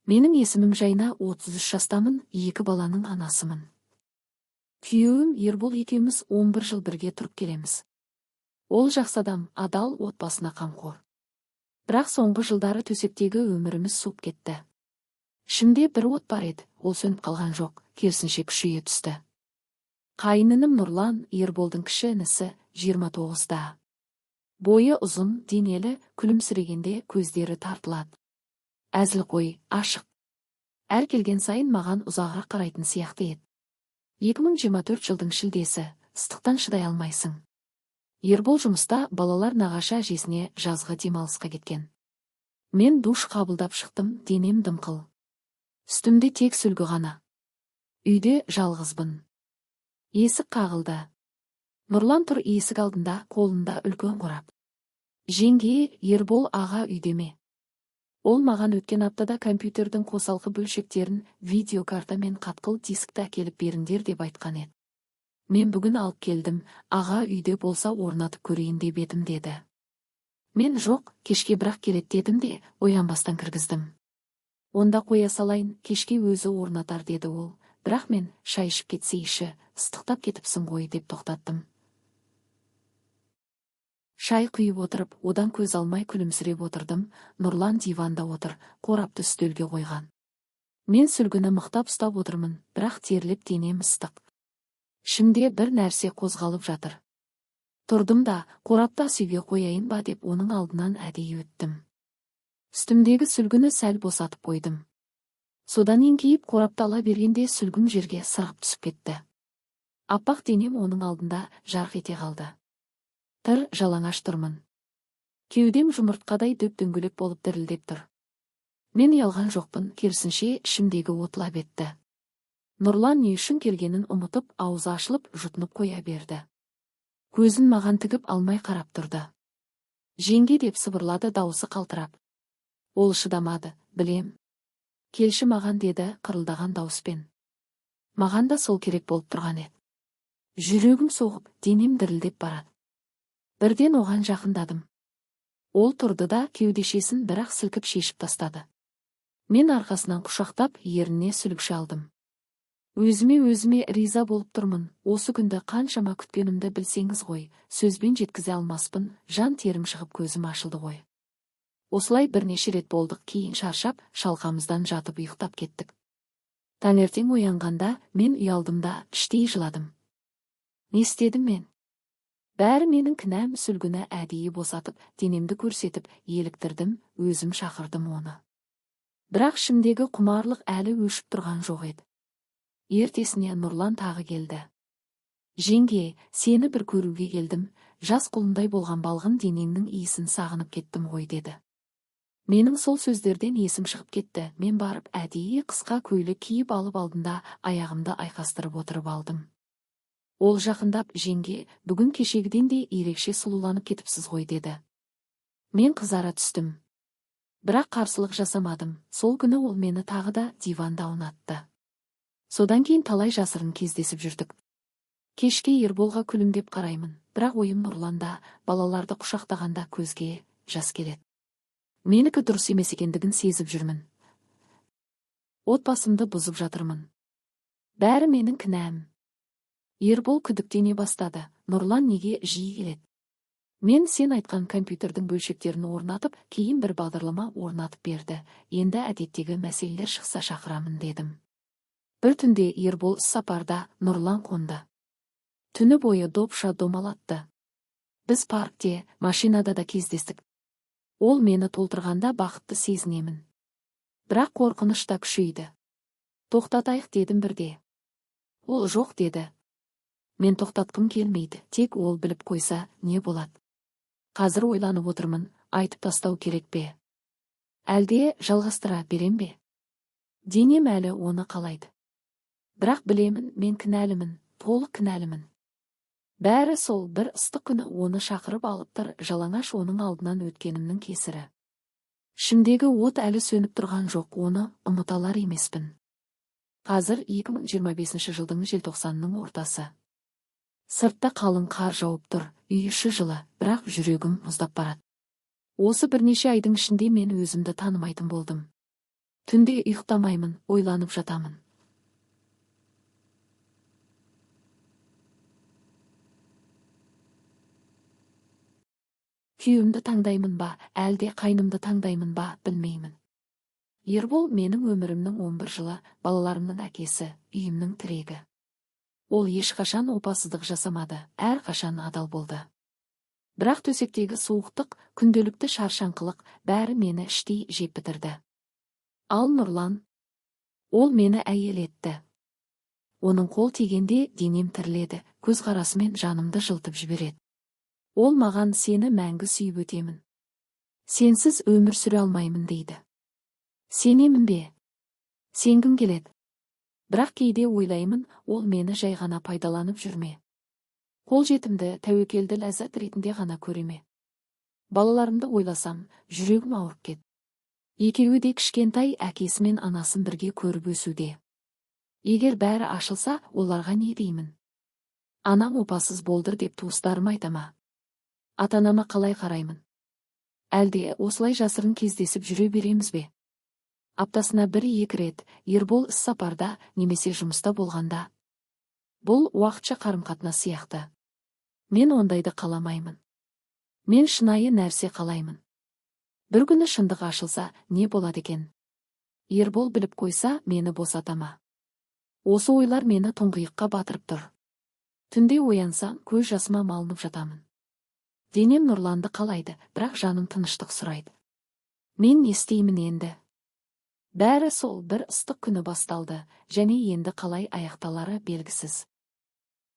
Менің есімім Жайна, 33 жастамын, 2 баланың анасымын. Күйеуім Ербол екеуміз 11 жыл бірге тұрып келеміз. Ол жақсы адам, адал, отбасына қамқор. Бірақ соңғы жылдары төсектегі өміріміз суып кетті. Ішімде бір от бар еді, ол сөніп қалған жоқ, керісінше күшейе түсті. Қайынінім Нұрлан, Ерболдың кіші інісі, 29-да. Бойы ұзын, денелі, күлімсірегенде көздері тартылады. Әзілқой, ашық. Әр келген сайын маған ұзағырақ қарайтын сияқты еді. 2024 жылдың шілдесі, ыстықтан шыдай алмайсың. Ербол жұмыста, балалар нағашы әжесіне жазғы демалысқа кеткен. Мен душ қабылдап шықтым, денем дымқыл. Үстімде тек сүлгі ғана. Үйде жалғызбын. Есік қағылды. Нұрлан тұр есік алдында, қолында үлкен қорап. Жеңге, Ербол аға үйде ме? Ол маған өткен аптада компьютердің қосалқы бөлшектерін видеокарта мен қатқыл дискті әкеліп беріңдер деп айтқан еді. Мен бүгін алып келдім, аға үйде болса орнатып көрейін деп едім деді. Мен жоқ, кешке бірақ келет дедім де, оянбастан кіргіздім. Онда қоя салайын, кешке өзі орнатар деді ол, бірақ мен шай ішіп кетсейші, ыстықтап кетіпсің ғой деп тоқтаттым. Шай құйып отырып, одан көз алмай күлімсіреп отырдым. Нұрлан диванда отыр, қорапты үстелге қойған. Мен сүлгіні мықтап ұстап отырмын, бірақ терлеп денем ыстық. Ішімде бір нәрсе қозғалып жатыр. Тұрдым да, қорапты асүйге қояйын ба деп оның алдынан әдейі өттім. Үстімдегі сүлгіні сәл босатып қойдым. Содан еңкейіп қорапты ала бергенде сүлгім жерге сырғып түсіп кетті. Аппақ денем оның алдында жарқ ете қалды. Тыр жалаңаш тұрмын. Кеудем жұмыртқадай дөп-дөңгелек болып дірілдеп тұр. Мен ұялған жоқпын, керісінше ішімдегі отлап етті. Нұрлан не үшін келгенін ұмытып, аузы ашылып, жұтынып қоя берді. Көзін маған тігіп алмай қарап тұрды. Жеңге деп сыбырлады дауысы қалтырап. Ол шыдамады, білем. Келші маған деді қырылдаған дауыспен. Маған да сол керек болып тұрған еді. Жүрегім соғып, денем дірілдеп барады. Бірден оған жақындадым. Ол тұрды да кеудешесін бірақ сілкіп шешіп тастады. Мен арқасынан құшақтап, ерініне сүлікші алдым. Өзіме риза болып тұрмын. Осы күнді қаншама күткенімді білсеңіз ғой, сөзбен жеткізе алмаспын, жан терім шығып көзім ашылды ғой. Осылай бірнеше рет болдық, кейін шаршап, шалқамыздан жатып ұйықтап кеттік. Таңертең оянғанда мен ұялдым да, іштей жыладым. Не істедім мен? Бәрі менің кінәм. Сүлгіні әдейі босатып, денемді көрсетіп, еліктірдім, өзім шақырдым оны. Бірақ ішімдегі құмарлық әлі өшіп тұрған жоқ еді. Ертесіне Нұрлан тағы келді. Жеңге, сені бір көруге келдім, жас құлындай болған балғын денеңнің иісін сағынып кеттім ғой деді. Менің сол сөздерден есім шығып кетті. Мен барып әдейі қысқа көйлек киіп алып алдында аяғымды айқастырып отырып алдым. Ол жақындап, жеңге, бүгін кешегіден де ерекше сұлуланып кетіпсіз ғой деді. Мен қызара түстім. Бірақ қарсылық жасамадым. Сол күні ол мені тағы да диванда ұнатты. Содан кейін талай жасырын кездесіп жүрдік. Кешке Ерболға күлімдеп қараймын, бірақ ойым Нұрланда, балаларды құшақтағанда көзге жас келеді. Менікі дұрыс емес екендігін сезіп жүрмін. Отбасымды бұзып жатырмын. Бәрі менің кінәм. Ербол күдіктене бастады. Нұрлан неге жиі келеді? Мен сен айтқан компьютердің бөлшектерін орнатып, кейін бір бағдарлама орнатып берді. Енді әдеттегі мәселелер шықса шақырамын дедім. Бір түнде Ербол сапарда, Нұрлан қонды. Түні бойы допша домалатты. Біз паркте, машинада да кездестік. Ол мені толтырғанда бақытты сезінемін. Бірақ қорқыныш та күшейді. Тоқтатайық дедім бірде. Ол жоқ деді. Мен тоқтатқым келмейді, тек ол біліп қойса не болады. Қазір ойланып отырмын, айтып тастау керек пе? Әлде жалғастыра берем бе? Денем әлі оны қалайды. Бірақ білемін, мен кінәлімін, толық кінәлімін. Бәрі сол бір ыстық күні оны шақырып алып тұр, жалаңаш оның алдынан өткенімнің кесірі. Ішімдегі от әлі сөніп тұрған жоқ, оны ұмыталар емеспін. Қазір 2025 жылдың желтоқсанның ортасы. Сыртта қалың қар жауып тұр, үй іші жылы, бірақ жүрегім мұздап барады. Осы бірнеше айдың ішінде мен өзімді танымайтын болдым. Түнде ұйықтамаймын, ойланып жатамын. Күйеуімді таңдаймын ба, әлде қайнымды таңдаймын ба, білмеймін. Ербол менің өмірімнің 11 жылы, балаларымның әкесі, үйімнің тірегі. Ол ешқашан опасыздық жасамады, әрқашан адал болды. Бірақ төсектегі суықтық, күнделікті шаршаңқылық бәрі мені іштей жеп бітірді. Ал Нұрлан, ол мені әйел етті. Оның қол тигенде денем тіріледі, көзқарасымен жанымды жылтып жібереді. Ол маған сені мәңгі сүйіп өтемін. Сенсіз өмір сүре алмаймын дейді. Сенемін бе? Сенгім келеді. Бірақ кейде ойлаймын, ол мені жай ғана пайдаланып жүрме. Қол жетімді, тәуекелді ләззат ретінде ғана көреме. Балаларымды ойласам, жүрегім ауырып кет. Екеуі де кішкентай әкесі мен анасын бірге көріп өсуде. Егер бәрі ашылса, оларға не деймін? Анам опасыз болдыр деп туыстарым айтама. Ата-анама қалай қараймын? Әлде осылай жасырын кездесіп жүре береміз бе? Аптасына 1-2 рет, Ербол іс-сапарда немесе жұмыста болғанда. Бұл уақытша қарым-қатынас сияқты. Мен ондайды қаламаймын. Мен шынайы нәрсе қалаймын. Бір күні шындық ашылса, не болады екен? Ербол біліп қойса, мені босатама. Осы ойлар мені тұңғиыққа батырып тұр. Түнде оянсам, көз жасыма малынып жатамын. Денем Нұрланды қалайды, бірақ жаным тыныштық сұрайды. Мен не істеймін енді? Бәрі сол бір ыстық күні басталды, және енді қалай аяқталары белгісіз.